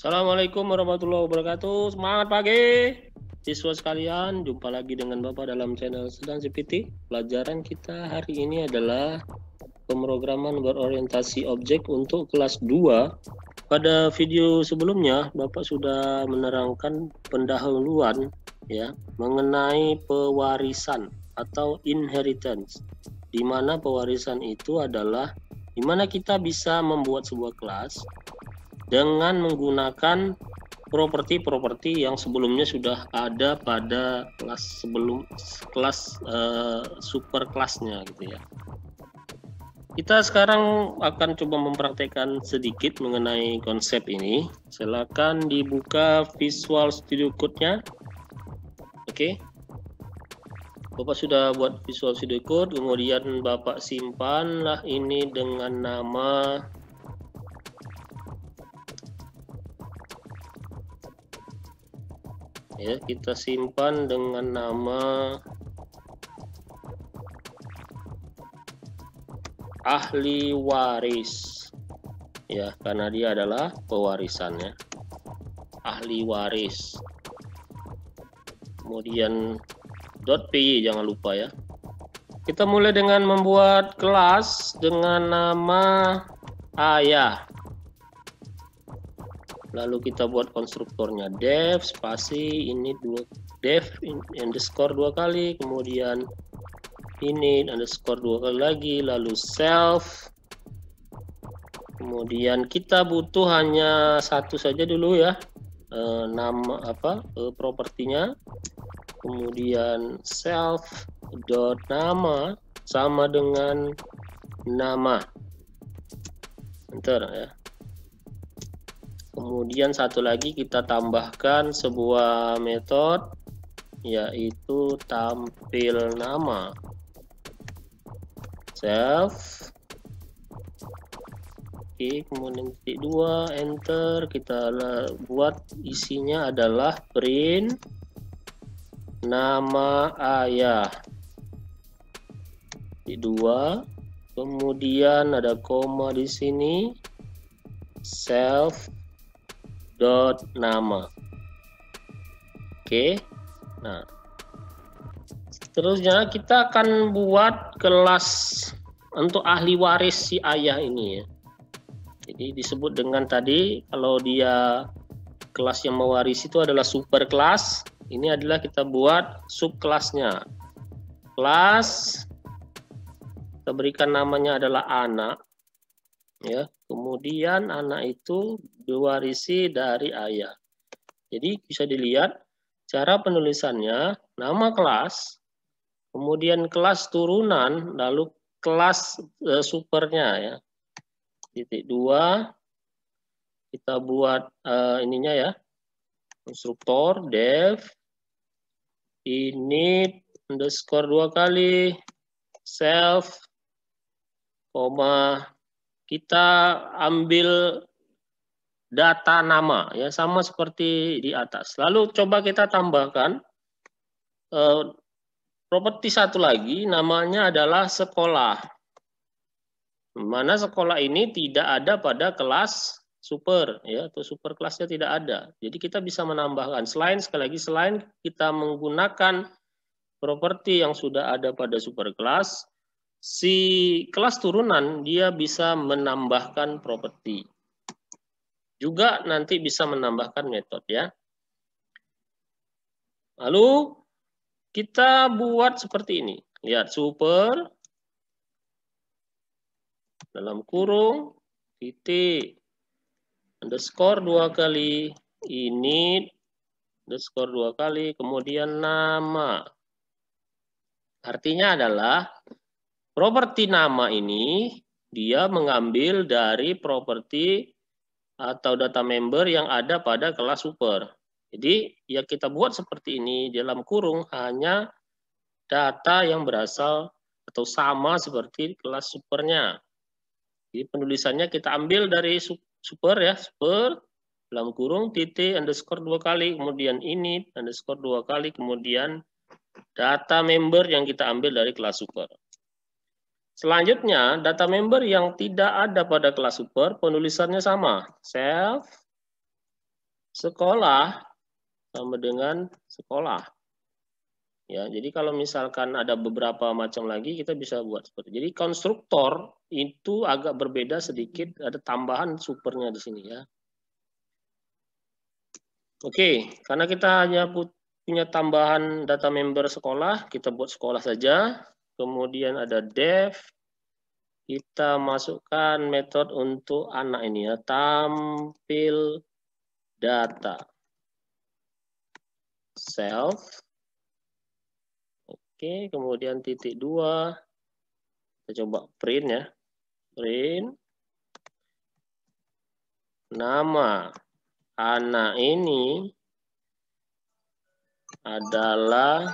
Assalamualaikum warahmatullahi wabarakatuh. Semangat pagi, siswa sekalian. Jumpa lagi dengan Bapak dalam channel Sedang CPT. Pelajaran kita hari ini adalah pemrograman berorientasi objek untuk kelas 2. Pada video sebelumnya, Bapak sudah menerangkan pendahuluan ya mengenai pewarisan atau inheritance, di mana pewarisan itu adalah di mana kita bisa membuat sebuah kelas dengan menggunakan properti-properti yang sebelumnya sudah ada pada kelas super kelasnya gitu ya. Kita sekarang akan coba mempraktekkan sedikit mengenai konsep ini. Silakan dibuka Visual Studio Code-nya. Oke. Bapak sudah buat Visual Studio Code, kemudian Bapak simpanlah ini dengan nama ya, kita simpan dengan nama ahli waris ya, karena dia adalah pewarisannya, ahli waris. Kemudian .py jangan lupa ya. Kita mulai dengan membuat kelas dengan nama ayah. Lalu kita buat konstruktornya def spasi ini def underscore 2 kali, kemudian init underscore 2 kali lagi, lalu self. Kemudian kita butuh hanya satu saja dulu ya, nama propertinya. Kemudian self dot nama sama dengan nama. Enter ya. Kemudian satu lagi kita tambahkan sebuah metode yaitu tampil nama self. Oke, kemudian titik 2 enter, kita buat isinya adalah print nama ayah titik 2, kemudian ada koma di sini self dot nama. Oke. Nah, terusnya kita akan buat kelas untuk ahli waris si ayah ini ya. Jadi disebut dengan tadi, kalau dia kelas yang mewarisi itu adalah super kelas, ini adalah kita buat subkelasnya. Kelas kita berikan namanya adalah anak ya. Kemudian anak itu diwarisi dari ayah. Jadi bisa dilihat cara penulisannya, nama kelas, kemudian kelas turunan, lalu kelas supernya ya. Titik 2 kita buat ininya ya, konstruktor def init underscore 2 kali self koma, kita ambil data nama ya, sama seperti di atas. Lalu coba kita tambahkan properti satu lagi, namanya adalah sekolah. Mana sekolah ini tidak ada pada kelas super ya, atau super kelasnya tidak ada. Jadi kita bisa menambahkan sekali lagi selain kita menggunakan properti yang sudah ada pada super kelas, si kelas turunan dia bisa menambahkan properti. Juga nanti bisa menambahkan metode ya. Lalu kita buat seperti ini. Lihat super dalam kurung titik underscore 2 kali init underscore 2 kali, kemudian nama. Artinya adalah properti nama ini dia mengambil dari properti atau data member yang ada pada kelas super. Jadi ya kita buat seperti ini, dalam kurung hanya data yang berasal atau sama seperti kelas supernya. Jadi penulisannya kita ambil dari super ya, super dalam kurung titik underscore 2 kali, kemudian init underscore 2 kali, kemudian data member yang kita ambil dari kelas super. Selanjutnya, data member yang tidak ada pada kelas super, penulisannya sama. Self sekolah sama dengan sekolah. Ya, jadi kalau misalkan ada beberapa macam lagi, kita bisa buat seperti. Jadi konstruktor itu agak berbeda sedikit, ada tambahan supernya di sini ya. Oke, karena kita hanya punya tambahan data member sekolah, kita buat sekolah saja. Kemudian ada def, kita masukkan metode untuk anak ini ya, tampil data. Self. Oke, kemudian titik 2. Kita coba print ya. Print. Nama anak ini adalah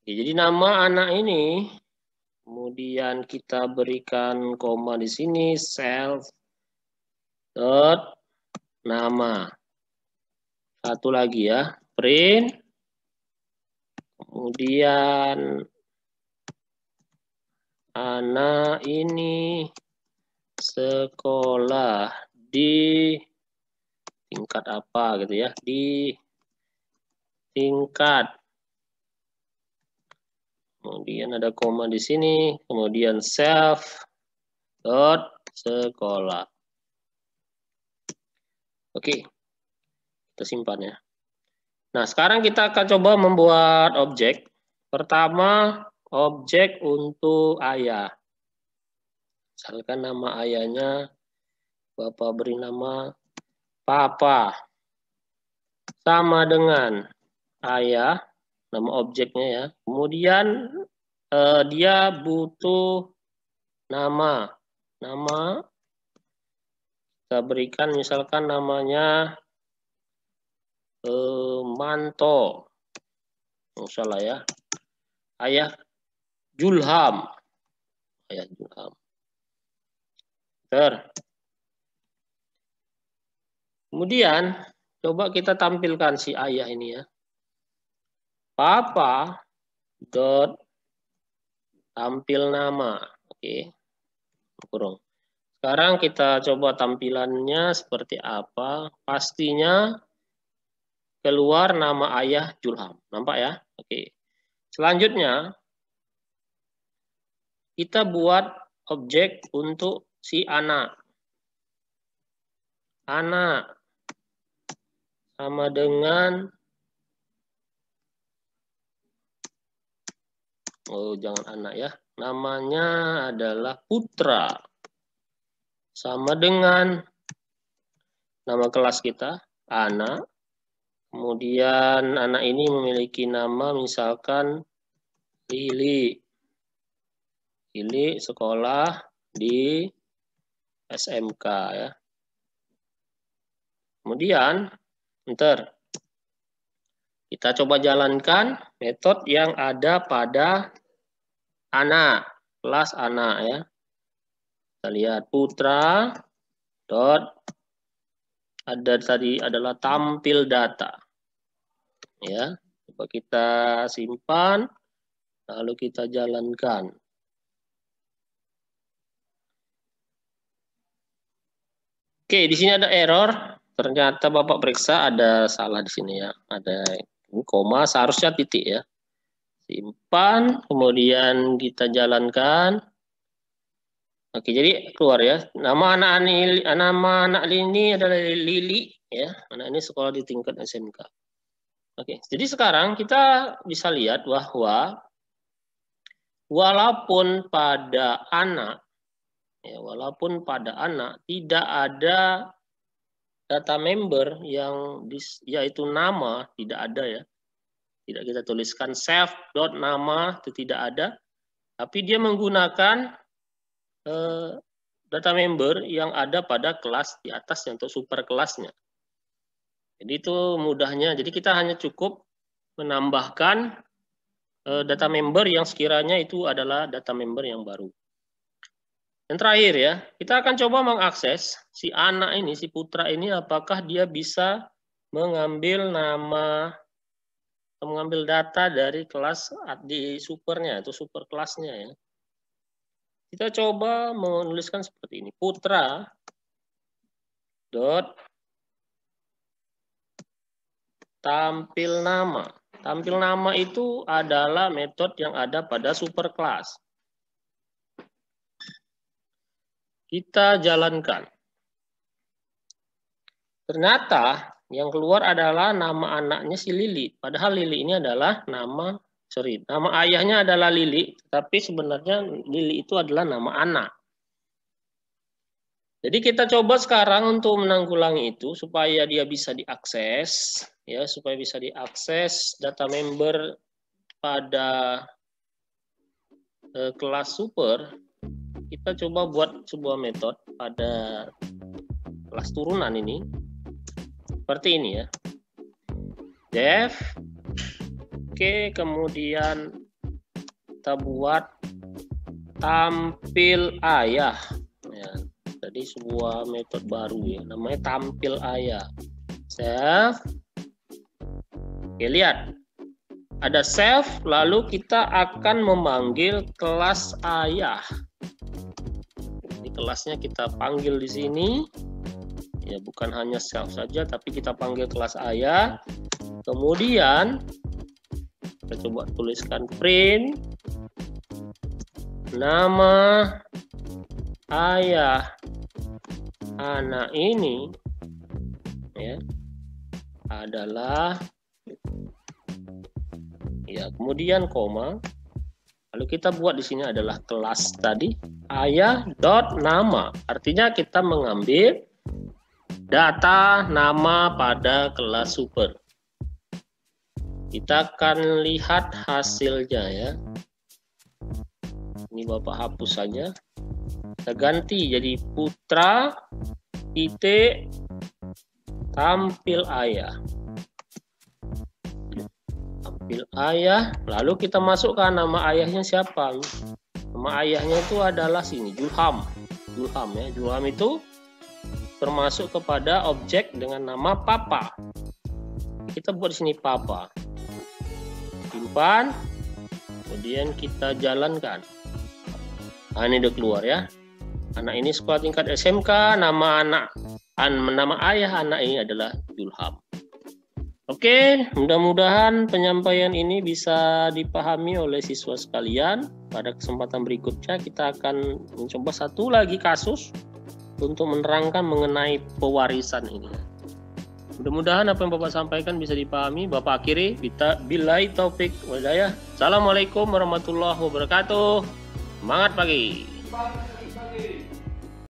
jadi nama anak ini, kemudian kita berikan koma di sini, self dot nama. Satu lagi ya, print. Kemudian anak ini sekolah di tingkat apa gitu ya, di tingkat. Kemudian ada koma di sini, kemudian self dot sekolah. Oke, kita simpan ya. Nah, sekarang kita akan coba membuat objek. Pertama, objek untuk ayah. Misalkan nama ayahnya, Bapak beri nama Papa. Sama dengan ayah, nama objeknya ya. Kemudian dia butuh nama. Nama kita berikan misalkan namanya Manto. Salah ya. Ayah Julham. Ayah Julham. Kemudian coba kita tampilkan si ayah ini ya. Papa dot tampil nama. Oke. Kurung. Sekarang kita coba tampilannya seperti apa. Pastinya keluar nama ayah Julham. Nampak ya? Oke. Selanjutnya kita buat objek untuk si anak. Anak sama dengan jangan anak ya. Namanya adalah Putra. Sama dengan nama kelas kita, anak. Kemudian anak ini memiliki nama misalkan Lili. Lili sekolah di SMK ya. Kemudian, kita coba jalankan metode yang ada pada anak, kelas anak ya. Kita lihat Putra dot ada tadi adalah tampil data. Ya, coba kita simpan lalu kita jalankan. Oke, di sini ada error. Ternyata Bapak periksa ada salah di sini ya. Ada koma, seharusnya titik ya. Simpan, kemudian kita jalankan. Oke, jadi keluar ya. Nama anak ini adalah Lili ya. Anak ini sekolah di tingkat SMK. Oke, jadi sekarang kita bisa lihat bahwa walaupun pada anak tidak ada data member yang yaitu nama, tidak ada ya. Tidak kita tuliskan self.nama itu tidak ada, tapi dia menggunakan data member yang ada pada kelas di atasnya untuk super kelasnya. Jadi itu mudahnya. Jadi kita hanya cukup menambahkan data member yang sekiranya itu adalah data member yang baru. Yang terakhir ya, kita akan coba mengakses si anak ini, si Putra ini, apakah dia bisa mengambil nama Kita mengambil data dari kelas di supernya atau super kelasnya ya. Kita coba menuliskan seperti ini. Putra dot tampil nama. Tampil nama itu adalah metode yang ada pada super kelas. Kita jalankan. Ternyata yang keluar adalah nama anaknya si Lili. Padahal Lili ini adalah nama ayahnya adalah Lili, tapi sebenarnya Lili itu adalah nama anak. Jadi kita coba sekarang untuk menanggulangi itu supaya dia bisa diakses, ya, supaya bisa diakses data member pada kelas super. Kita coba buat sebuah metode pada kelas turunan ini. Seperti ini ya. Def. Oke, kemudian kita buat tampil ayah. Ya, jadi sebuah metode baru ya, namanya tampil ayah. Self. Oke, lihat. Ada self, lalu kita akan memanggil kelas ayah. Di kelasnya kita panggil di sini. Ya, bukan hanya self saja, tapi kita panggil kelas ayah. Kemudian kita coba tuliskan print nama ayah anak ini ya adalah ya, kemudian koma. Lalu kita buat di sini adalah kelas tadi ayah dot nama. Artinya kita mengambil data nama pada kelas super. Kita akan lihat hasilnya ya. Ini Bapak hapus saja. Kita ganti jadi putra titik tampil ayah. Tampil ayah. Lalu kita masukkan nama ayahnya siapa? Nama ayahnya itu adalah sini Julham. Julham ya. Julham itu termasuk kepada objek dengan nama papa. Kita buat di sini papa. Simpan. Kemudian kita jalankan. Nah, ini udah keluar ya. Anak ini sekolah tingkat SMK, nama ayah anak ini adalah Julham. Oke, mudah-mudahan penyampaian ini bisa dipahami oleh siswa sekalian. Pada kesempatan berikutnya kita akan mencoba satu lagi kasus untuk menerangkan mengenai pewarisan ini. Mudah-mudahan apa yang Bapak sampaikan bisa dipahami. Bapak akhiri, billahi taufik walhidayah. Assalamualaikum warahmatullahi wabarakatuh. Semangat pagi.